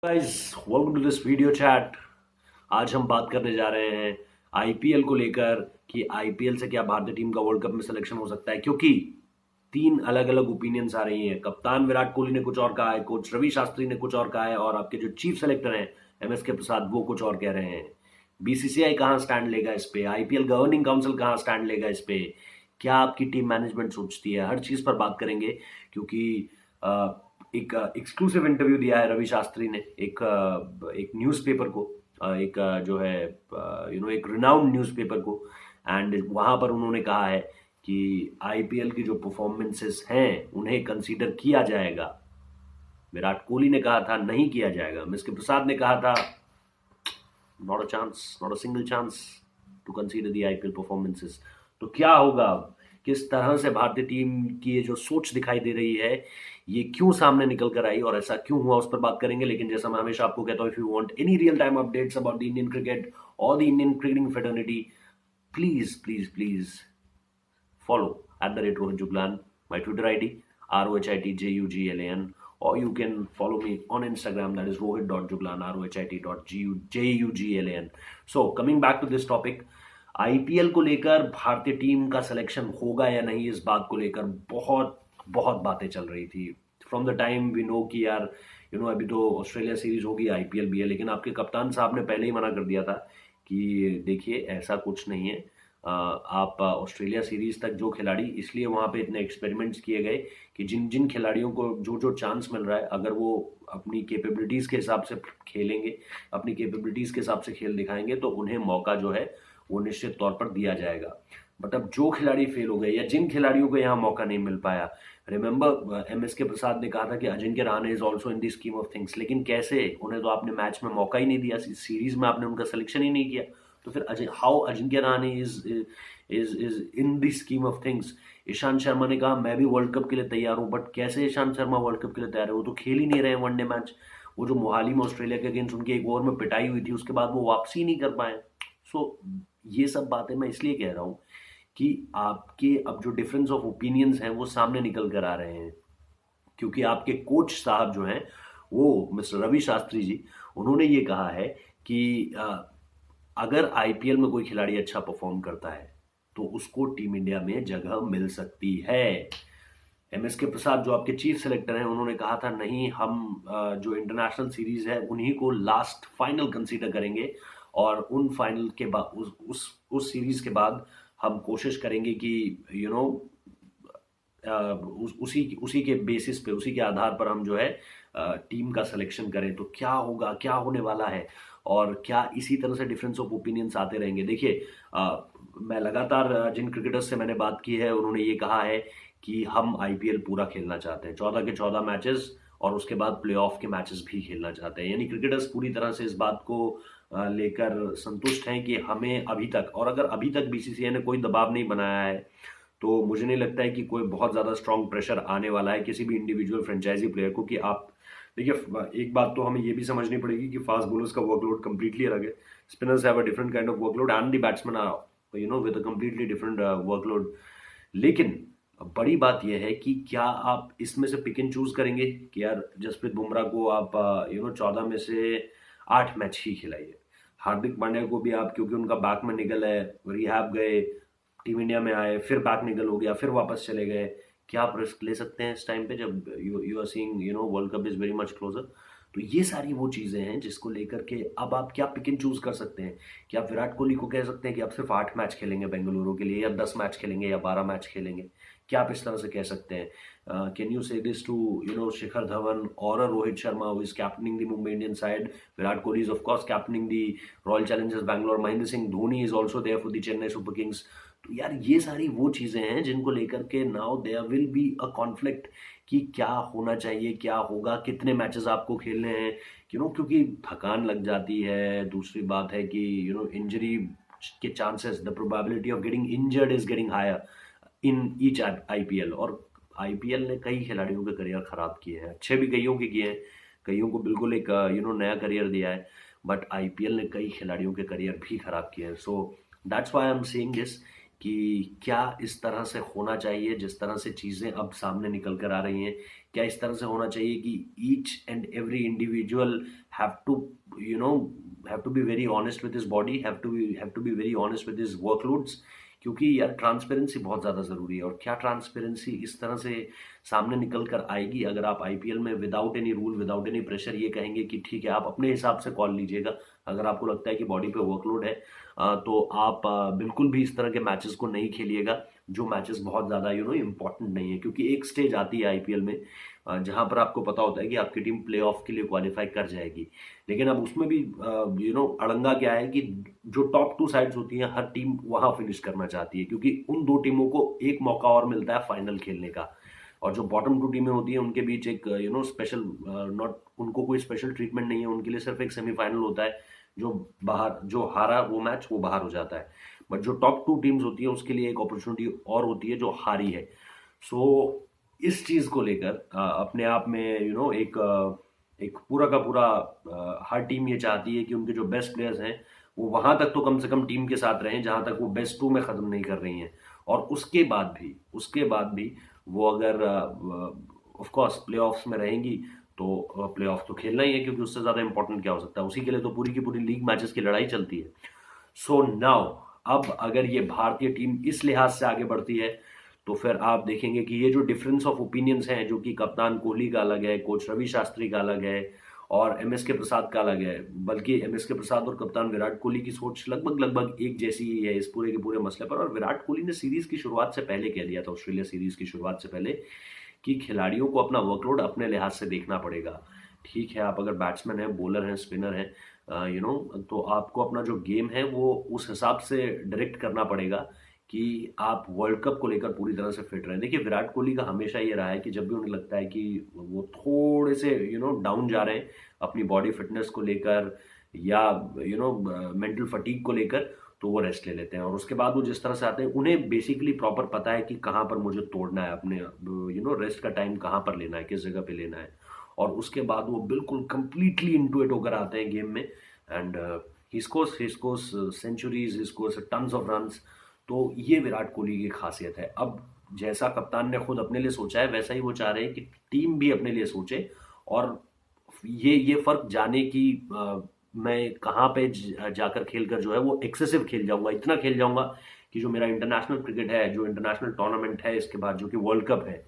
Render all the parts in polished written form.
Guys, welcome to this video chat. आज हम बात करने जा रहे हैं आईपीएल को लेकर कि आईपीएल से क्या भारतीय टीम का वर्ल्ड कप में सिलेक्शन हो सकता है, क्योंकि तीन अलग अलग ओपिनियंस आ रही हैं। कप्तान विराट कोहली ने कुछ और कहा है, कोच रवि शास्त्री ने कुछ और कहा है, और आपके जो चीफ सेलेक्टर हैं एमएस के प्रसाद, वो कुछ और कह रहे हैं। बीसीसीआई कहाँ स्टैंड लेगा इस पे, आईपीएल गवर्निंग काउंसिल कहाँ स्टैंड लेगा इस पे, क्या आपकी टीम मैनेजमेंट सोचती है, हर चीज पर बात करेंगे। क्योंकि एक एक्सक्लूसिव इंटरव्यू दिया है रवि शास्त्री ने एक न्यूज़पेपर को, जो है एक रिनाउंड न्यूज़पेपर को। एंड वहां पर उन्होंने कहा है कि आईपीएल की जो परफॉर्मेंसेस हैं उन्हें कंसीडर किया जाएगा। विराट कोहली ने कहा था नहीं किया जाएगा, मिस्टर प्रसाद ने कहा था not a chance, not a single chance to consider the IPL performances. तो क्या होगा अब, किस तरह से भारतीय टीम की ये जो सोच दिखाई दे रही है, ये क्यों सामने निकल कर आई और ऐसा क्यों हुआ, उस पर बात करेंगे। लेकिन जैसा मैं हमेशा आपको कहता हूँ, if you want any real time updates about the Indian cricket और the Indian cricketing fraternity, please please please follow @Rohit Juglan, my Twitter ID, ROHITJUGLAN, or you can follow me on Instagram, that is rohit.juglan, ROHIT.JUGLAN. So coming back to this topic, IPL को लेकर भारतीय team का selection होगा या नहीं, इस बात को लेकर बहुत बहुत बातें चल रही थी from the time we know कि यार अभी तो ऑस्ट्रेलिया सीरीज होगी, आईपीएल भी है। लेकिन आपके कप्तान साहब ने पहले ही मना कर दिया था कि देखिए ऐसा कुछ नहीं है। आप ऑस्ट्रेलिया सीरीज तक जो खिलाड़ी, इसलिए वहां पे इतने एक्सपेरिमेंट्स किए गए कि जिन जिन खिलाड़ियों को जो जो चांस मिल रहा है, अगर वो अपनी कैपेबिलिटीज के हिसाब से खेलेंगे, अपनी कैपेबिलिटीज के हिसाब से खेल दिखाएंगे, तो उन्हें मौका जो है वो निश्चित तौर पर दिया जाएगा। बट अब जो खिलाड़ी फेल हो गए या जिन खिलाड़ियों को यहाँ मौका नहीं मिल पाया, रिमेंबर एमएस के प्रसाद ने कहा था कि Ajinkya Rahane is also in the scheme of things. लेकिन कैसे, उन्हें तो आपने मैच में मौका ही नहीं दिया, सीरीज में आपने उनका सिलेक्शन ही नहीं किया। तो फिर how Ajinkya Rahane is in the scheme of things. Ishant Sharma ने कहा मैं भी वर्ल्ड कप के लिए तैयार हूं, बट कैसे ईशांत शर्मा वर्ल्ड कप के लिए तैयार है, वो तो खेल ही नहीं रहे वनडे मैच। वो जो मोहाली में ऑस्ट्रेलिया के अगेंस्ट उनकी एक ओवर में पिटाई हुई थी, उसके बाद वो वापसी नहीं कर पाए। सो ये सब बातें मैं इसलिए कह रहा हूं कि आपके अब जो डिफरेंस ऑफ ओपिनियंस हैं वो सामने निकल कर आ रहे हैं। क्योंकि आपके कोच साहब जो हैं, वो मिस्टर रवि शास्त्री जी, उन्होंने ये कहा है कि अगर आईपीएल में कोई खिलाड़ी अच्छा परफॉर्म करता है तो उसको टीम इंडिया में जगह मिल सकती है। एमएस के प्रसाद जो आपके चीफ सेलेक्टर हैं, उन्होंने कहा था नहीं, हम जो इंटरनेशनल सीरीज है उन्हीं को लास्ट फाइनल कंसीडर करेंगे, और उन फाइनल के बाद उस सीरीज के बाद हम कोशिश करेंगे कि उसी उसी के बेसिस पे, उसी के आधार पर हम जो है टीम का सिलेक्शन करें। तो क्या होगा, क्या होने वाला है, और क्या इसी तरह से डिफरेंस ऑफ ओपिनियंस आते रहेंगे। देखिए, मैं लगातार जिन क्रिकेटर्स से मैंने बात की है, उन्होंने ये कहा है कि हम आईपीएल पूरा खेलना चाहते हैं, 14 के 14 मैचेस, और उसके बाद प्लेऑफ के मैचेस भी खेलना चाहते हैं। यानी क्रिकेटर्स पूरी तरह से इस बात को लेकर संतुष्ट हैं कि हमें अभी तक, और अगर अभी तक बीसीसीआई ने कोई दबाव नहीं बनाया है, तो मुझे नहीं लगता है कि कोई बहुत ज़्यादा स्ट्रांग प्रेशर आने वाला है किसी भी इंडिविजुअल फ्रेंचाइजी प्लेयर को। कि आप देखिए, एक बात तो हमें ये भी समझनी पड़ेगी कि फास्ट बॉलर्स का वर्कलोड कंप्लीटली अलग है। Spinners have a different kind of workload and the batsman are with a completely different workload. लेकिन बड़ी बात यह है कि क्या आप इसमें से पिक एंड चूज करेंगे कि यार जसप्रीत बुमराह को आप 14 में से 8 मैच ही खिलाइए, हार्दिक पांड्या को भी आप, क्योंकि उनका बैक में निगल है, रिहैब गए, टीम इंडिया में आए, फिर बैक निगल हो गया, फिर वापस चले गए, क्या आप रिस्क ले सकते हैं इस टाइम पे जब you are seeing world cup is very much closer. तो ये सारी वो चीजें हैं जिसको लेकर के अब आप क्या पिक एंड चूज कर सकते हैं। कि आप विराट कोहली को कह सकते हैं कि आप सिर्फ 8 मैच खेलेंगे बेंगलुरु के लिए, या 10 मैच खेलेंगे, या 12 मैच खेलेंगे, क्या आप इस तरह से कह सकते हैं। Can you say this to Shikhar Dhawan और Rohit Sharma who is captaining the Mumbai Indian side. Virat Kohli is of course captaining the Royal Challengers Bangalore. Mahendra Singh Dhoni is also there for the Chennai Super Kings. तो यार ये सारी वो चीजें हैं जिनको लेकर के now there will be a conflict कि क्या होना चाहिए, क्या होगा, कितने मैचेस आपको खेलने हैं। क्योंकि थकान लग जाती है। दूसरी बात है कि इंजरी के chances, the probability of getting injured is getting higher in each IPL. और आईपीएल ने कई खिलाड़ियों के करियर खराब किए हैं, अच्छे भी कईयों के किए हैं, कईयों को बिल्कुल एक नया करियर दिया है। बट आईपीएल ने कई खिलाड़ियों के करियर भी खराब किए हैं। So that's why I am saying this कि क्या इस तरह से होना चाहिए जिस तरह से चीज़ें अब सामने निकल कर आ रही हैं, क्या इस तरह से होना चाहिए कि each and every individual have to you know have to be very honest with his body, have to be very honest with his workloads? क्योंकि यार ट्रांसपेरेंसी बहुत ज़्यादा ज़रूरी है। और क्या ट्रांसपेरेंसी इस तरह से सामने निकल कर आएगी अगर आप आईपीएल में without any rule, without any pressure ये कहेंगे कि ठीक है आप अपने हिसाब से कॉल लीजिएगा, अगर आपको लगता है कि बॉडी पे वर्कलोड है तो आप बिल्कुल भी इस तरह के मैचेस को नहीं खेलिएगा, जो मैचेस बहुत ज़्यादा इंपॉर्टेंट नहीं है। क्योंकि एक स्टेज आती है आईपीएल में जहां पर आपको पता होता है कि आपकी टीम प्लेऑफ के लिए क्वालिफाई कर जाएगी, लेकिन अब उसमें भी अड़ंगा क्या है कि जो टॉप 2 साइड्स होती हैं हर टीम वहां फिनिश करना चाहती है, क्योंकि उन 2 टीमों को एक मौका और मिलता है फाइनल खेलने का। और जो बॉटम 2 टीमें होती हैं उनके बीच एक स्पेशल नॉट उनको कोई स्पेशल ट्रीटमेंट नहीं है, उनके लिए सिर्फ एक सेमीफाइनल होता है। जो हारा वो मैच वो बाहर हो जाता है। बट जो टॉप 2 टीम्स होती है उसके लिए एक अपॉर्चुनिटी और होती है जो हारी है। सो इस चीज को लेकर अपने आप में एक पूरा का पूरा हर टीम ये चाहती है कि उनके जो बेस्ट प्लेयर्स हैं वो वहां तक तो कम से कम टीम के साथ रहें जहां तक वो बेस्ट 2 में खत्म नहीं कर रही हैं। और उसके बाद भी वो अगर ऑफ कोर्स प्लेऑफ्स में रहेंगी तो प्लेऑफ तो खेलना ही है, क्योंकि उससे ज्यादा इंपॉर्टेंट क्या हो सकता है, उसी के लिए तो पूरी की पूरी लीग मैचेस की लड़ाई चलती है। सो नाउ अब अगर ये भारतीय टीम इस लिहाज से आगे बढ़ती है तो फिर आप देखेंगे कि ये जो डिफरेंस ऑफ ओपिनियंस हैं, जो कि कप्तान कोहली का अलग है, कोच रवि शास्त्री का अलग है और एमएस के प्रसाद का अलग है, बल्कि एमएस के प्रसाद और कप्तान विराट कोहली की सोच लगभग लगभग एक जैसी ही है इस पूरे के पूरे मसले पर। और विराट कोहली ने सीरीज की शुरुआत से पहले कह दिया था, ऑस्ट्रेलिया सीरीज की शुरुआत से पहले, कि खिलाड़ियों को अपना वर्कलोड अपने लिहाज से देखना पड़ेगा। ठीक है, आप अगर बैट्समैन हैं, बॉलर हैं, स्पिनर हैं, तो आपको अपना जो गेम है वो उस हिसाब से डायरेक्ट करना पड़ेगा कि आप वर्ल्ड कप को लेकर पूरी तरह से फिट रहें। देखिए विराट कोहली का हमेशा ये रहा है कि जब भी उन्हें लगता है कि वो थोड़े से डाउन जा रहे हैं अपनी बॉडी फिटनेस को लेकर या मेंटल फटीग को लेकर, तो वो रेस्ट ले लेते हैं। और उसके बाद वो जिस तरह से आते हैं उन्हें बेसिकली प्रॉपर पता है कि कहाँ पर मुझे तोड़ना है, अपने रेस्ट का टाइम कहाँ पर लेना है, किस जगह पे लेना है। और उसके बाद वो बिल्कुल कंप्लीटली इनटू इट होकर आते हैं गेम में and he scores centuries, he scores tons of runs. तो ये विराट कोहली की खासियत है। अब जैसा कप्तान ने खुद अपने लिए सोचा है वैसा ही वो चाह रहे हैं कि टीम भी अपने लिए सोचे। और ये फर्क जाने की मैं कहाँ पे जाकर खेल कर जो है वो एक्सेसिव खेल जाऊंगा, इतना खेल जाऊंगा कि जो मेरा इंटरनेशनल क्रिकेट है, जो इंटरनेशनल टूर्नामेंट है इसके बाद जो कि वर्ल्ड कप है,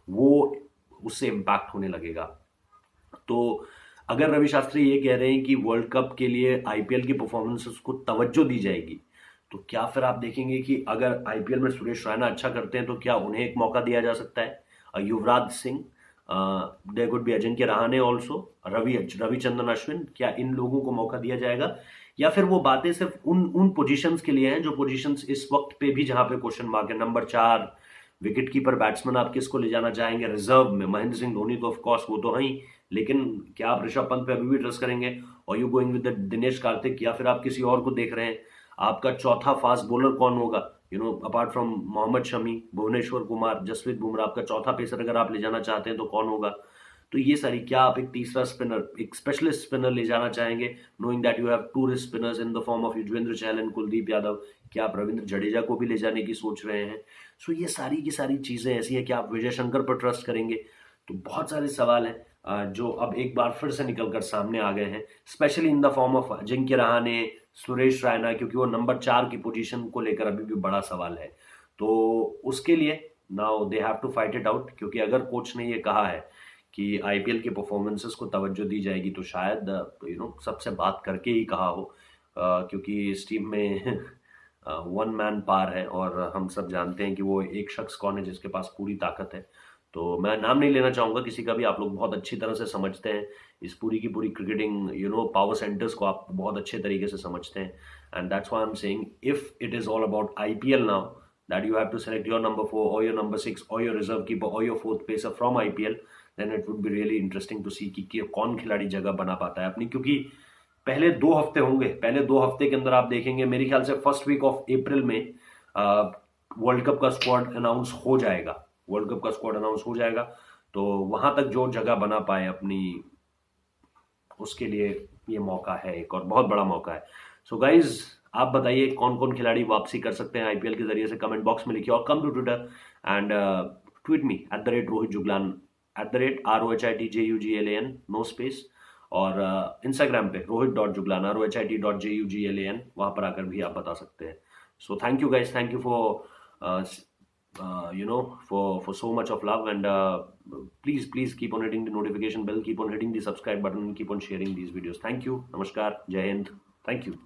वो उससे इम्पैक्ट होने लगेगा। तो अगर रवि शास्त्री ये कह रहे हैं कि वर्ल्ड कप के लिए आईपीएल की परफॉर्मेंसेस को तवज्जो दी जाएगी, तो क्या फिर आप देखेंगे कि अगर आईपीएल में सुरेश रैना अच्छा करते हैं तो क्या उन्हें एक मौका दिया जा सकता है? Yuvraj Singh, there could be Ajinkya Rahane also, Ravichandran Ashwin, क्या इन लोगों को मौका दिया जाएगा? या फिर वो बातें सिर्फ उन पोजीशंस के लिए हैं जो पोजीशंस इस वक्त पे भी जहां पे क्वेश्चन मार्क है? नंबर 4 विकेट कीपर बैट्समैन आप किसको ले जाना चाहेंगे रिजर्व में? महेंद्र सिंह धोनी तो ऑफकोर्स वो तो है ही, लेकिन क्या आप ऋषभ पंत पे अभी भी ट्रस्ट करेंगे? और you going with Dinesh Karthik, या फिर आप किसी और को देख रहे हैं? आपका चौथा फास्ट बॉलर कौन होगा? अपार्ट फ्रॉम मोहम्मद शमी, भुवनेश्वर कुमार, जसप्रीत बुमराह, आपका चौथा पेसर अगर आप ले जाना चाहते हैं तो कौन होगा? तो ये सारी, क्या आप एक तीसरा स्पिनर, एक स्पेशलिस्ट स्पिनर ले जाना चाहेंगे, knowing that you have tourist spinners in the form of Yuzvendra Chahal and Kuldeep Yadav? क्या आप रविंद्र जडेजा को भी ले जाने की सोच रहे हैं? सो ये सारी की सारी चीजें ऐसी हैं कि आप विजय शंकर पर ट्रस्ट करेंगे? तो बहुत सारे सवाल हैं जो अब एक बार फिर से निकलकर सामने आ गए हैं, specially in the form of Ajinkya Rahane, Suresh Raina, क्योंकि वो नंबर 4 की पोजीशन को लेकर अभी भी बड़ा सवाल है। तो उसके लिए now they have to fight it out, क्योंकि अगर कोच ने ये कहा है कि आईपीएल के परफॉर्मेंसेस को तवज्जो दी जाएगी तो शायद सबसे बात करके ही कहा हो, क्योंकि इस टीम में वन मैन पार है और हम सब जानते हैं कि वो एक शख्स कौन है जिसके पास पूरी ताकत है। तो मैं नाम नहीं लेना चाहूंगा किसी का भी, आप लोग बहुत अच्छी तरह से समझते हैं इस पूरी की पूरी क्रिकेटिंग पावर सेंटर्स को, आप बहुत अच्छे तरीके से समझते हैं। And that's why I am saying if it is all about IPL now, that you have to select your number 4 और योर नंबर 6 और योर रिजर्व कीपर और your fourth pacer from IPL, then it would be really interesting to see कि कौन खिलाड़ी जगह बना पाता है अपनी। क्योंकि पहले 2 हफ्ते होंगे, पहले 2 हफ्ते के अंदर आप देखेंगे मेरे ख्याल से फर्स्ट वीक ऑफ अप्रैल में वर्ल्ड कप का स्क्वाड अनाउंस हो जाएगा, वर्ल्ड कप का स्क्वाड अनाउंस हो जाएगा। तो वहां तक जो जगह बना पाए अपनी, उसके लिए ये मौका है, एक और बहुत बड़ा मौका है। सो गाइज आप बताइए कौन कौन खिलाड़ी वापसी कर सकते हैं आईपीएल के जरिए से, कमेंट बॉक्स में लिखिए और come to Twitter and tweet me @Rohit Juglan @ROHITJUGLAN, no space. और इंस्टाग्राम पे rohit.juglan, ROHIT.JUGLAN, वहां पर आकर भी आप बता सकते हैं। So thank you guys, thank you for for so much of love, and please keep on hitting the notification bell, keep on hitting the subscribe button, and keep on sharing these videos. Thank you. Namaskar. Jai Hind. Thank you.